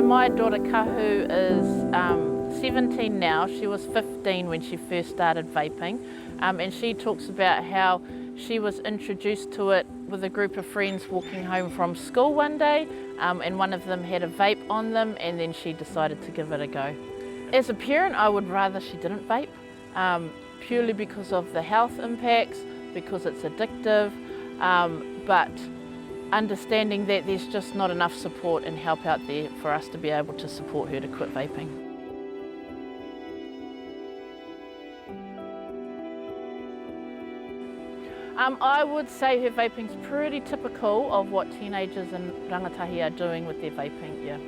my daughter Kahu is 17 now. She was 15 when she first started vaping, and she talks about how she was introduced to it with a group of friends walking home from school one day, and one of them had a vape on them, and then she decided to give it a go. As a parent, I would rather she didn't vape, purely because of the health impacts, because it's addictive, but understanding that there's just not enough support and help out there for us to be able to support her to quit vaping. I would say her vaping's pretty typical of what teenagers in rangatahi are doing with their vaping, yeah.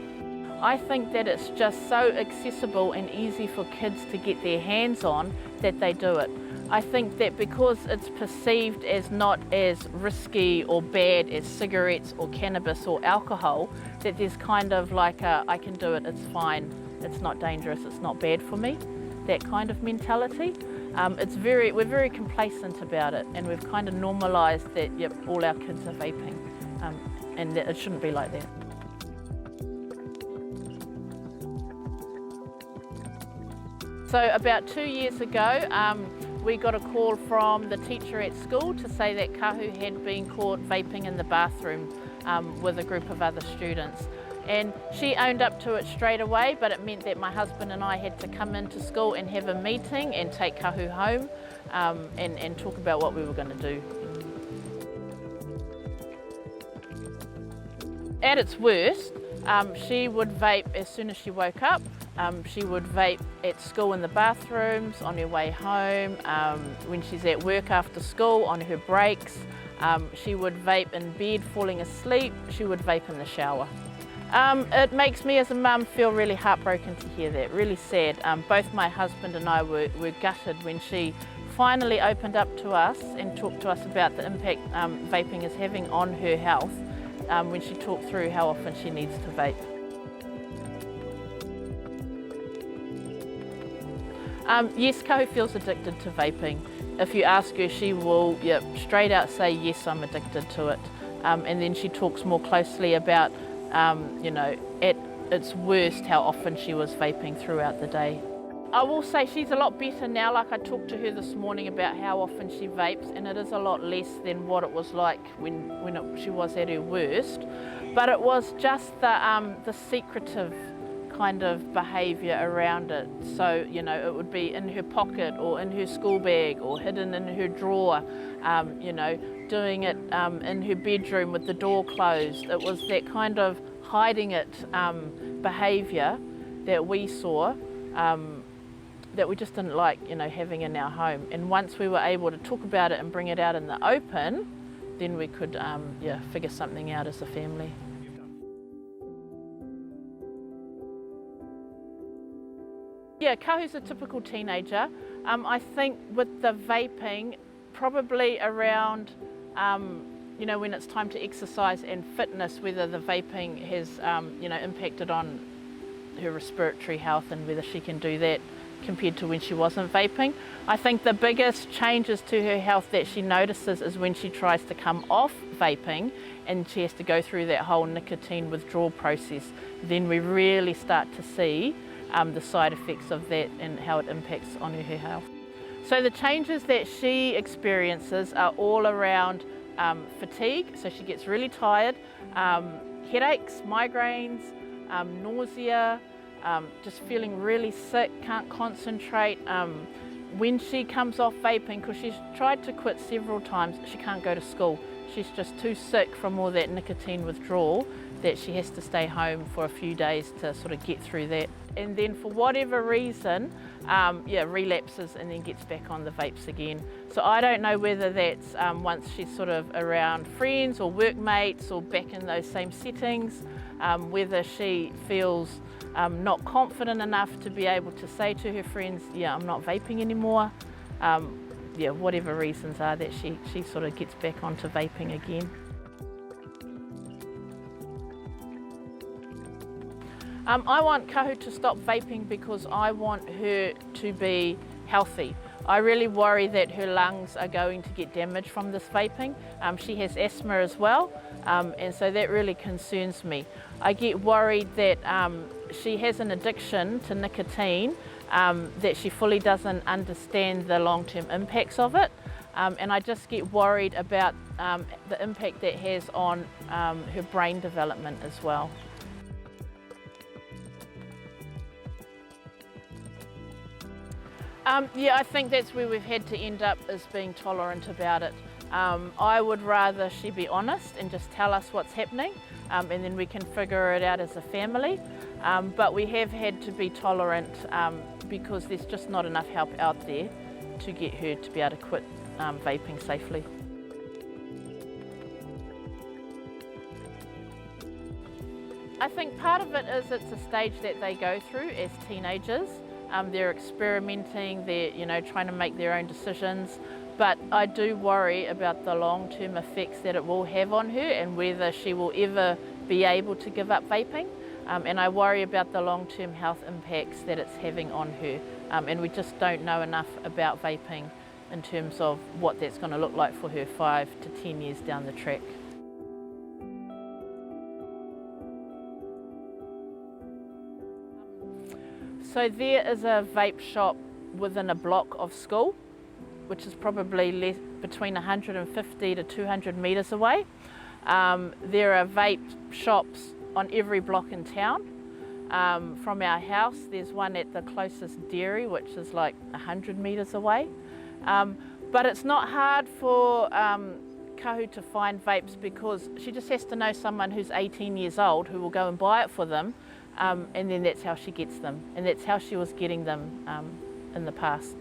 I think that it's just so accessible and easy for kids to get their hands on that they do it. I think that because it's perceived as not as risky or bad as cigarettes or cannabis or alcohol, that there's kind of like a, I can do it, it's fine, it's not dangerous, it's not bad for me, that kind of mentality. We're very complacent about it, and we've kind of normalised that, yep, all our kids are vaping, and that it shouldn't be like that. So about 2 years ago, we got a call from the teacher at school to say that Kahu had been caught vaping in the bathroom with a group of other students. And she owned up to it straight away, but it meant that my husband and I had to come into school and have a meeting and take Kahu home and talk about what we were going to do. At its worst, she would vape as soon as she woke up. She would vape at school in the bathrooms, on her way home, when she's at work after school, on her breaks. She would vape in bed falling asleep. She would vape in the shower. It makes me as a mum feel really heartbroken to hear that, really sad. Both my husband and I were gutted when she finally opened up to us and talked to us about the impact vaping is having on her health, when she talked through how often she needs to vape. Yes, Kahu feels addicted to vaping. If you ask her, she will straight out say, yes, I'm addicted to it. And then she talks more closely about, you know, at its worst, how often she was vaping throughout the day. I will say she's a lot better now. Like, I talked to her this morning about how often she vapes, and it is a lot less than what it was like when she was at her worst. But it was just the secretive kind of behaviour around it. So, you know, it would be in her pocket or in her school bag or hidden in her drawer, you know, doing it in her bedroom with the door closed. It was that kind of hiding it behaviour that we saw that we just didn't like, you know, having in our home. And once we were able to talk about it and bring it out in the open, then we could figure something out as a family. Yeah, Kahu's a typical teenager. I think with the vaping, probably around, you know, when it's time to exercise and fitness, whether the vaping has, you know, impacted on her respiratory health and whether she can do that compared to when she wasn't vaping. I think the biggest changes to her health that she notices is when she tries to come off vaping and she has to go through that whole nicotine withdrawal process. Then we really start to see the side effects of that and how it impacts on her health. So the changes that she experiences are all around fatigue, so she gets really tired, headaches, migraines, nausea, just feeling really sick, can't concentrate. When she comes off vaping, because she's tried to quit several times, she can't go to school. She's just too sick from all that nicotine withdrawal that she has to stay home for a few days to sort of get through that. And then for whatever reason, relapses and then gets back on the vapes again. So I don't know whether that's once she's sort of around friends or workmates or back in those same settings, whether she feels not confident enough to be able to say to her friends, yeah, I'm not vaping anymore. Whatever reasons are that she sort of gets back onto vaping again. I want Kahu to stop vaping because I want her to be healthy. I really worry that her lungs are going to get damaged from this vaping. She has asthma as well, and so that really concerns me. I get worried that she has an addiction to nicotine, that she fully doesn't understand the long-term impacts of it, and I just get worried about the impact that has on her brain development as well. Yeah, I think that's where we've had to end up, is being tolerant about it. I would rather she be honest and just tell us what's happening, and then we can figure it out as a family. But we have had to be tolerant because there's just not enough help out there to get her to be able to quit vaping safely. I think part of it is it's a stage that they go through as teenagers. They're experimenting, they're trying to make their own decisions, but I do worry about the long-term effects that it will have on her and whether she will ever be able to give up vaping. And I worry about the long-term health impacts that it's having on her. And we just don't know enough about vaping in terms of what that's going to look like for her 5 to 10 years down the track. So there is a vape shop within a block of school, which is probably between 150 to 200 metres away. There are vape shops on every block in town. From our house, there's one at the closest dairy, which is like 100 metres away. But it's not hard for Kahu to find vapes because she just has to know someone who's 18 years old who will go and buy it for them. And then that's how she gets them, and that's how she was getting them in the past.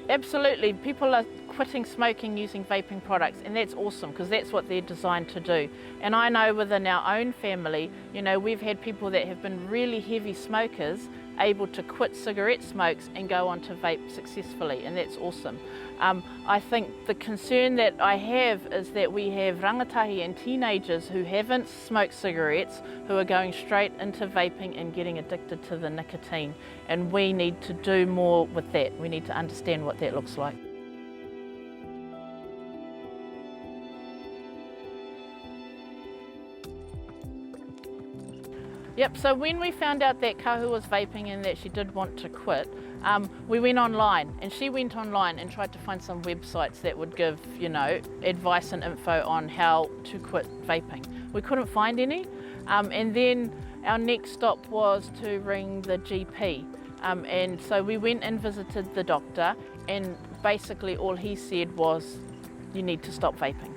Absolutely, people are quitting smoking using vaping products, and that's awesome because that's what they're designed to do. And I know within our own family, we've had people that have been really heavy smokers able to quit cigarette smokes and go on to vape successfully, and that's awesome. I think the concern that I have is that we have rangatahi and teenagers who haven't smoked cigarettes who are going straight into vaping and getting addicted to the nicotine, and we need to do more with that. We need to understand what that looks like. Yep, so when we found out that Kahu was vaping and that she did want to quit, we went online, and she went online and tried to find some websites that would give, advice and info on how to quit vaping. We couldn't find any, and then our next stop was to ring the GP. And so we went and visited the doctor, and basically all he said was, you need to stop vaping.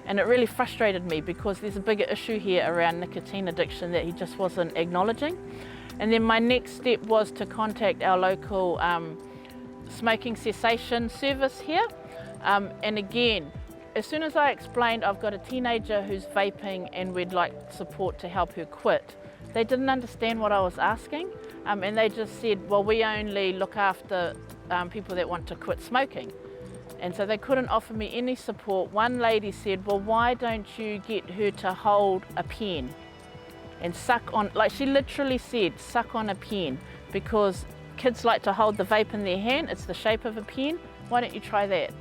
And it really frustrated me because there's a bigger issue here around nicotine addiction that he just wasn't acknowledging. And then my next step was to contact our local smoking cessation service here. And again, as soon as I explained I've got a teenager who's vaping and we'd like support to help her quit, they didn't understand what I was asking. And they just said, well, we only look after people that want to quit smoking. And so they couldn't offer me any support. One lady said, well, why don't you get her to hold a pen and suck on, like she literally said, suck on a pen, because kids like to hold the vape in their hand. It's the shape of a pen. Why don't you try that?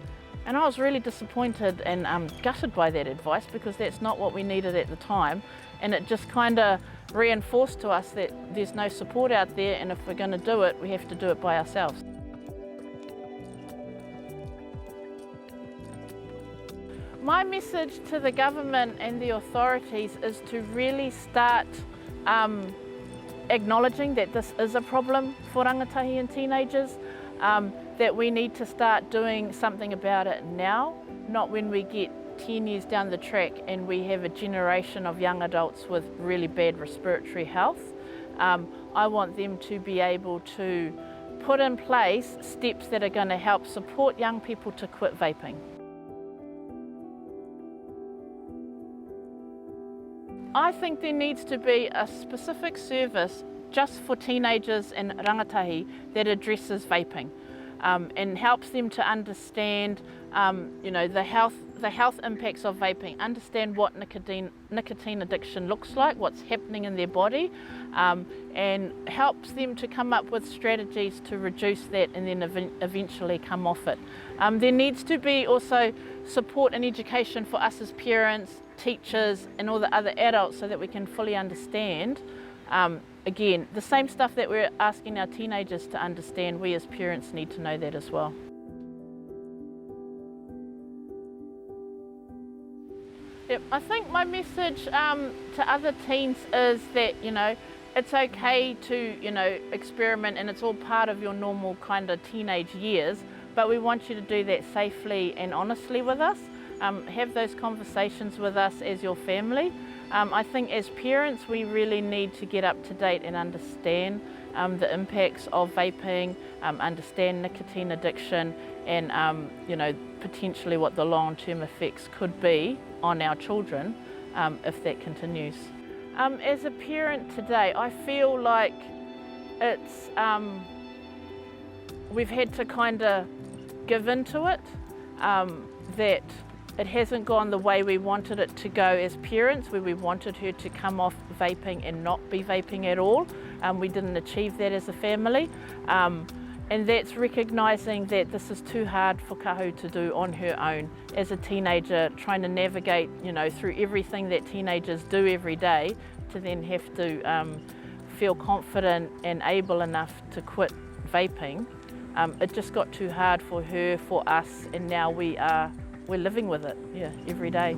And I was really disappointed and gutted by that advice, because that's not what we needed at the time. And it just kind of reinforced to us that there's no support out there, and if we're going to do it, we have to do it by ourselves. My message to the government and the authorities is to really start acknowledging that this is a problem for rangatahi and teenagers, that we need to start doing something about it now, not when we get 10 years down the track and we have a generation of young adults with really bad respiratory health. I want them to be able to put in place steps that are going to help support young people to quit vaping. I think there needs to be a specific service just for teenagers and rangatahi that addresses vaping. and helps them to understand the health impacts of vaping, understand what nicotine addiction looks like, what's happening in their body, and helps them to come up with strategies to reduce that and then eventually come off it. There needs to be also support and education for us as parents, teachers and all the other adults so that we can fully understand, again, the same stuff that we're asking our teenagers to understand, we as parents need to know that as well. Yep, I think my message to other teens is that, it's okay to, experiment, and it's all part of your normal kind of teenage years, but we want you to do that safely and honestly with us. Have those conversations with us as your family. I think as parents we really need to get up to date and understand the impacts of vaping, understand nicotine addiction, and potentially what the long-term effects could be on our children if that continues. As a parent today, I feel like it's we've had to kind of give into it, that it hasn't gone the way we wanted it to go as parents, where we wanted her to come off vaping and not be vaping at all. We didn't achieve that as a family. And that's recognising that this is too hard for Kahu to do on her own as a teenager, trying to navigate, through everything that teenagers do every day, to then have to feel confident and able enough to quit vaping. It just got too hard for her, for us, and now we're living with it, every day.